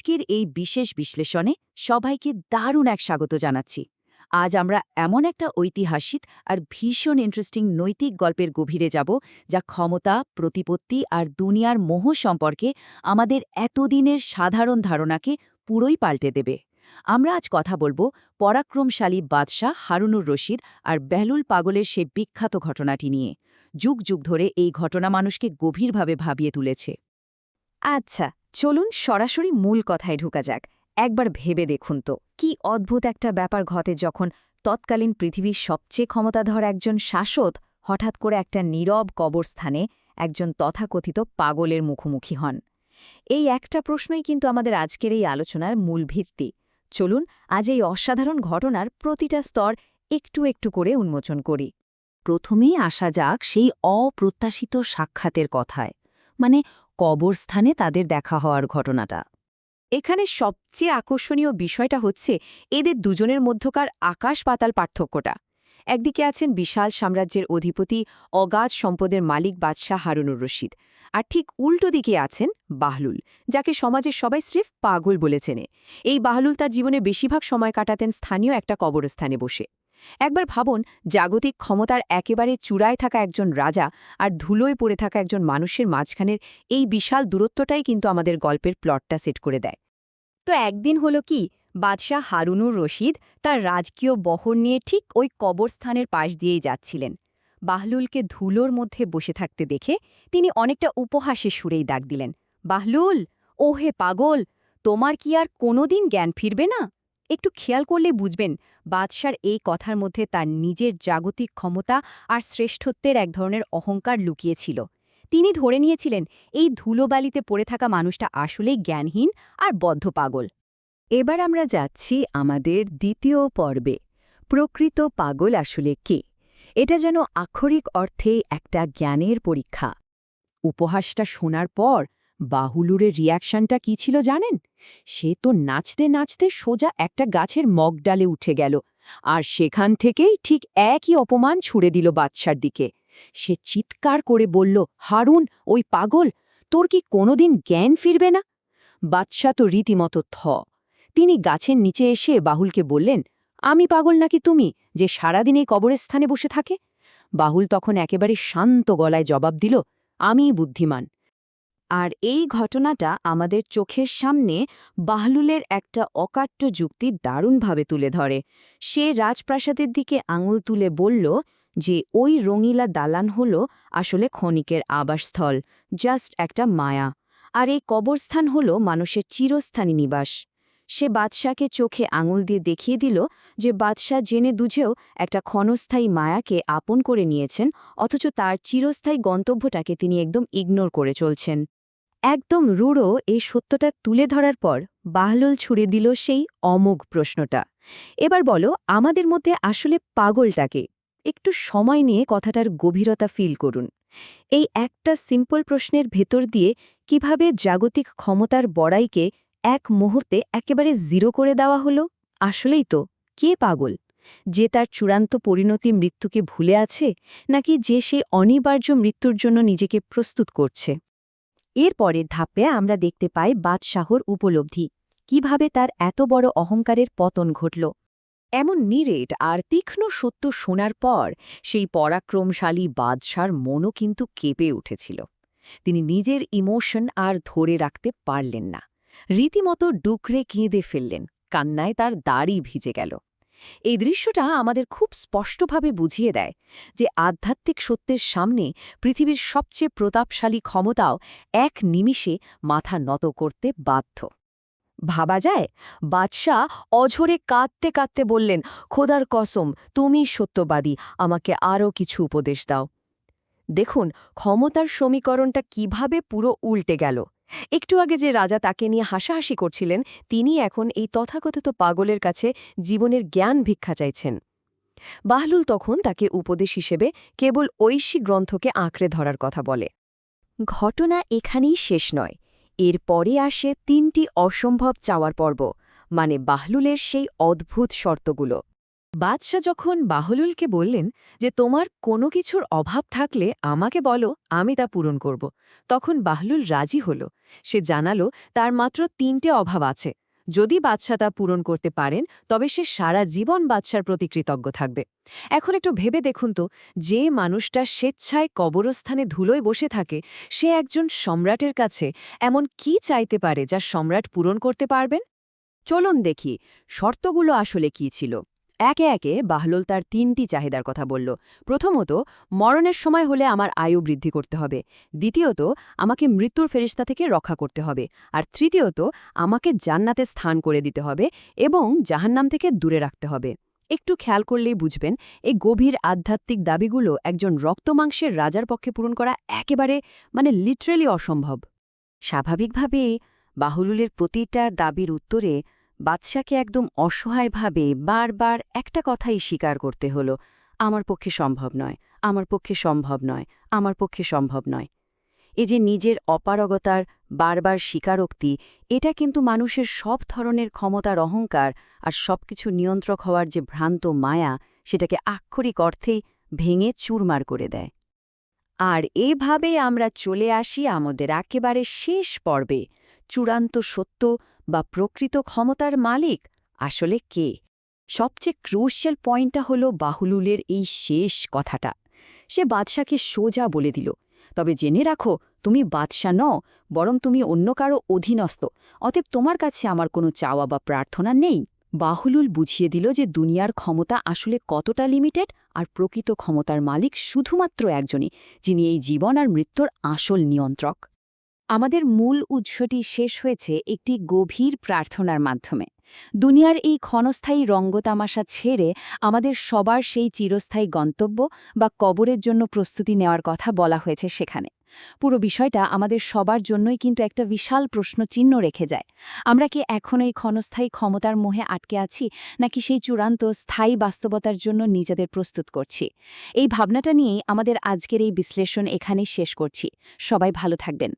আজকের এই বিশেষ বিশ্লেষণে সবাইকে দারুণ এক স্বাগত জানাচ্ছি। আজ আমরা এমন একটা ঐতিহাসিক আর ভীষণ ইন্টারেস্টিং নৈতিক গল্পের গভীরে যাব, যা ক্ষমতা, প্রতিপত্তি আর দুনিয়ার মোহ সম্পর্কে আমাদের এতদিনের সাধারণ ধারণাকে পুরোই পাল্টে দেবে। আমরা আজ কথা বলবো পরাক্রমশালী বাদশাহ হারুনুর রশিদ আর বেহলুল পাগলের সে বিখ্যাত ঘটনাটি নিয়ে। যুগ যুগ ধরে এই ঘটনা মানুষকে গভীরভাবে ভাবিয়ে তুলেছে। আচ্ছা, চলুন সরাসরি মূল কথায় ঢোকা যাক। একবার ভেবে দেখুন তো, কি অদ্ভুত একটা ব্যাপার ঘটে যখন তৎকালীন পৃথিবীর সবচেয়ে ক্ষমতাধর একজন শাসক হঠাৎ করে একটা নীরব কবরস্থানে একজন তথাকথিত পাগলের মুখোমুখি হন। এই একটা প্রশ্নই কিন্তু আমাদের আজকের এই আলোচনার মূল ভিত্তি। চলুন আজ এই অসাধারণ ঘটনার প্রতিটা স্তর একটু একটু করে উন্মোচন করি। প্রথমেই আসা যাক সেই অপ্রত্যাশিত সাক্ষাতের কথায়, মানে কবরস্থানে তাদের দেখা হওয়ার ঘটনাটা। এখানে সবচেয়ে আকর্ষণীয় বিষয়টা হচ্ছে এদের দুজনের মধ্যকার আকাশ পাতাল পার্থক্যটা। একদিকে আছেন বিশাল সাম্রাজ্যের অধিপতি, অগাধ সম্পদের মালিক বাদশাহ হারুনুর রশিদ, আর ঠিক উল্টো দিকে আছেন বাহলুল, যাকে সমাজের সবাই স্রেফ পাগল বলে চেনে। এই বাহলুল তার জীবনে বেশিরভাগ সময় কাটাতেন স্থানীয় একটা কবরস্থানে বসে। একবার ভাবুন, জাগতিক ক্ষমতার একেবারে চূড়ায় থাকা একজন রাজা আর ধুলোয় পড়ে থাকা একজন মানুষের মাঝখানের এই বিশাল দূরত্বটাই কিন্তু আমাদের গল্পের প্লটটা সেট করে দেয়। তো একদিন হলো কি, বাদশাহ হারুনুর রশিদ তার রাজকীয় বহর নিয়ে ঠিক ওই কবরস্থানের পাশ দিয়েই যাচ্ছিলেন। বাহলুলকে ধুলোর মধ্যে বসে থাকতে দেখে তিনি অনেকটা উপহাসের সুরেই ডাক দিলেন, "বাহলুল, ও হে পাগল, তোমার কি আর কোনোদিন জ্ঞান ফিরবে না?" একটু খেয়াল করলে বুঝবেন, বাদশার এই কথার মধ্যে তার নিজের জাগতিক ক্ষমতা আর শ্রেষ্ঠত্বের এক ধরনের অহংকার লুকিয়েছিল। তিনি ধরে নিয়েছিলেন এই ধুলোবালিতে পড়ে থাকা মানুষটা আসলেই জ্ঞানহীন আর বদ্ধ পাগল। এবার আমরা যাচ্ছি আমাদের দ্বিতীয় পর্বে, প্রকৃত পাগল আসলে কে। এটা যেন আক্ষরিক অর্থে একটা জ্ঞানের পরীক্ষা। উপহাসটা শোনার পর বাহুলুরের রিয়াকশনটা কি ছিল জানেন? সে তো নাচতে নাচতে সোজা একটা গাছের মগডালে উঠে গেল, আর সেখান থেকেই ঠিক একই অপমান ছুড়ে দিল বাদশার দিকে। সে চিৎকার করে বলল, হারুন, ওই পাগল, তোর কি কোনোদিন জ্ঞান ফিরবে না? বাদশা তো রীতিমতো তিনি গাছের নিচে এসে বাহুলকে বললেন, আমি পাগল নাকি তুমি, যে সারাদিন এই কবরস্থানে বসে থাকে? বাহুল তখন একেবারে শান্ত গলায় জবাব দিল, আমিই বুদ্ধিমান। আর এই ঘটনাটা আমাদের চোখের সামনে বাহলুলের একটা অকাট্য যুক্তি দারুণভাবে তুলে ধরে। সে রাজপ্রাসাদের দিকে আঙুল তুলে বলল যে ওই রঙিলা দালান হল আসলে ক্ষণিকের আবাসস্থল, জাস্ট একটা মায়া, আর এই কবরস্থান হল মানুষের চিরস্থায়ী নিবাস। সে বাদশাকে চোখে আঙুল দিয়ে দেখিয়ে দিল যে বাদশা জেনে বুঝেও একটা ক্ষণস্থায়ী মায়াকে আপন করে নিয়েছেন, অথচ তার চিরস্থায়ী গন্তব্যটাকে তিনি একদম ইগনোর করে চলছেন। একদম রূঢ় এই সত্যটা তুলে ধরার পর বাহলুল ছুড়ে দিল সেই অমোঘ প্রশ্নটা, এবার বলো, আমাদের মধ্যে আসলে পাগলটাকে? একটু সময় নিয়ে কথাটার গভীরতা ফিল করুন। এই একটা সিম্পল প্রশ্নের ভেতর দিয়ে কিভাবে জাগতিক ক্ষমতার বড়াইকে এক মুহূর্তে একেবারে জিরো করে দেওয়া হলো। আসলেই তো, কে পাগল? যে তার চূড়ান্ত পরিণতি মৃত্যুকে ভুলে আছে, নাকি যে সেই অনিবার্য মৃত্যুর জন্য নিজেকে প্রস্তুত করছে? এর পরের ধাপে আমরা দেখতে পাই বাদশাহর উপলব্ধি, কিভাবে তার এত বড় অহংকারের পতন ঘটল। এমন নিরেট আর তীক্ষ্ণ সত্য শোনার পর সেই পরাক্রমশালী বাদশার মনও কিন্তু কেঁপে উঠেছিল। তিনি নিজের ইমোশন আর ধরে রাখতে পারলেন না, রীতিমতো ডুকরে কেঁদে ফেললেন, কান্নায় তার দাড়ি ভিজে গেল। এই দৃশ্যটা আমাদের খুব স্পষ্টভাবে বুঝিয়ে দেয় যে আধ্যাত্মিক সত্যের সামনে পৃথিবীর সবচেয়ে প্রতাপশালী ক্ষমতাও এক নিমিষে মাথা নত করতে বাধ্য। ভাবা যায়, বাদশাহ অঝরে কাঁদতে কাঁদতে বললেন, খোদার কসম, তুমি সত্যবাদী, আমাকে আরও কিছু উপদেশ দাও। দেখুন ক্ষমতার সমীকরণটা কিভাবে পুরো উল্টে গেল। একটু আগে যে রাজা তাকে নিয়ে হাসাহাসি করছিলেন, তিনি এখন এই তথাকথিত পাগলের কাছে জীবনের জ্ঞান ভিক্ষা চাইছেন। বাহলুল তখন তাকে উপদেশ হিসেবে কেবল ঐশী গ্রন্থকে আঁকড়ে ধরার কথা বলে। ঘটনা এখানেই শেষ নয়, এর পরে আসে ৩টি অসম্ভব চাওয়ার পর্ব, মানে বাহলুলের সেই অদ্ভুত শর্তগুলো। বাদশাহ যখন বাহলুলকে বললেন যে তোমার কোনো কিছুর অভাব থাকলে আমাকে বলো, আমি তা পূরণ করব, তখন বাহলুল রাজি হল। সে জানালো তার মাত্র ৩টে অভাব আছে। যদি বাদশাহ তা পূরণ করতে পারেন তবে সে সারা জীবন বাদশার প্রতি কৃতজ্ঞ থাকবে। এখন একটু ভেবে দেখুন তো, যে মানুষটা স্বেচ্ছায় কবরস্থানে ধুলোয় বসে থাকে, সে একজন সম্রাটের কাছে এমন কি চাইতে পারে যা সম্রাট পূরণ করতে পারবেন? চলুন দেখি শর্তগুলো আসলে কি ছিল। একে একে বাহলুল তার ৩টি চাহিদার কথা বলল। প্রথমত, মরণের সময় হলে আমার আয়ু বৃদ্ধি করতে হবে। দ্বিতীয়ত, আমাকে মৃত্যুর ফেরেশতা থেকে রক্ষা করতে হবে। আর তৃতীয়ত, আমাকে জান্নাতে স্থান করে দিতে হবে এবং জাহান্নাম থেকে দূরে রাখতে হবে। একটু খেয়াল করলেই বুঝবেন, এই গভীর আধ্যাত্মিক দাবিগুলো একজন রক্তমাংসের রাজার পক্ষে পূরণ করা একেবারে লিটারেলি অসম্ভব। স্বাভাবিকভাবেই বাহলুলের প্রতিটা দাবির উত্তরে বাদশাকে একদম অসহায়ভাবে বারবার একটা কথাই স্বীকার করতে হলো, আমার পক্ষে সম্ভব নয়, আমার পক্ষে সম্ভব নয়, আমার পক্ষে সম্ভব নয়। এই যে নিজের অপারগতার বারবার স্বীকারোক্তি, এটা কিন্তু মানুষের সব ধরনের ক্ষমতার অহংকার আর সবকিছু নিয়ন্ত্রক হওয়ার যে ভ্রান্ত মায়া, সেটাকে আক্ষরিক অর্থেই ভেঙে চুরমার করে দেয়। আর এভাবেই আমরা চলে আসি আমাদের একেবারে শেষ পর্বে, চূড়ান্ত সত্য বা প্রকৃত ক্ষমতার মালিক আসলে কে। সবচেয়ে ক্রুশিয়াল পয়েন্টটা হলো বাহলুলের এই শেষ কথাটা। সে বাদশাকে সোজা বলে দিল, তবে জেনে রাখো, তুমি বাদশা নও, বরং তুমি অন্য কারো অধীনস্থ, অতএব তোমার কাছে আমার কোনো চাওয়া বা প্রার্থনা নেই। বাহলুল বুঝিয়ে দিল যে দুনিয়ার ক্ষমতা আসলে কতটা লিমিটেড, আর প্রকৃত ক্ষমতার মালিক শুধুমাত্র একজনই, যিনি এই জীবন আর মৃত্যুর আসল নিয়ন্ত্রক। আমাদের মূল উৎসটি শেষ হয়েছে একটি গভীর প্রার্থনার মাধ্যমে। দুনিয়ার এই ক্ষণস্থায়ী রঙ্গতামাশা ছেড়ে আমাদের সবার সেই চিরস্থায়ী গন্তব্য বা কবরের জন্য প্রস্তুতি নেওয়ার কথা বলা হয়েছে সেখানে। পুরো বিষয়টা আমাদের সবার জন্যই কিন্তু একটা বিশাল প্রশ্নচিহ্ন রেখে যায়। আমরা কি এখনও এই ক্ষণস্থায়ী ক্ষমতার মোহে আটকে আছি, নাকি সেই চূড়ান্ত স্থায়ী বাস্তবতার জন্য নিজেদের প্রস্তুত করছি? এই ভাবনাটা নিয়েই আমাদের আজকের এই বিশ্লেষণ এখানেই শেষ করছি। সবাই ভালো থাকবেন।